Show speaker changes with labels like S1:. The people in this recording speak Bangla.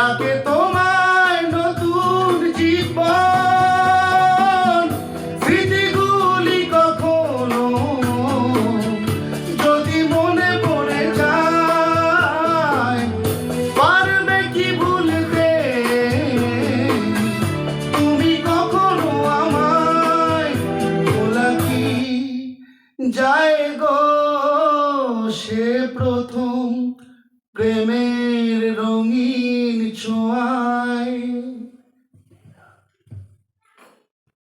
S1: ডাকে তোমায় নতুন জীবন। স্মৃতিগুলি কখনো যদি মনে পড়ে যায়, পারবে কি ভুলতে তুমি কখনো আমায়? ভোলা কি যায় গো সে প্রথম প্রেমের রঙিন ছোঁয়া?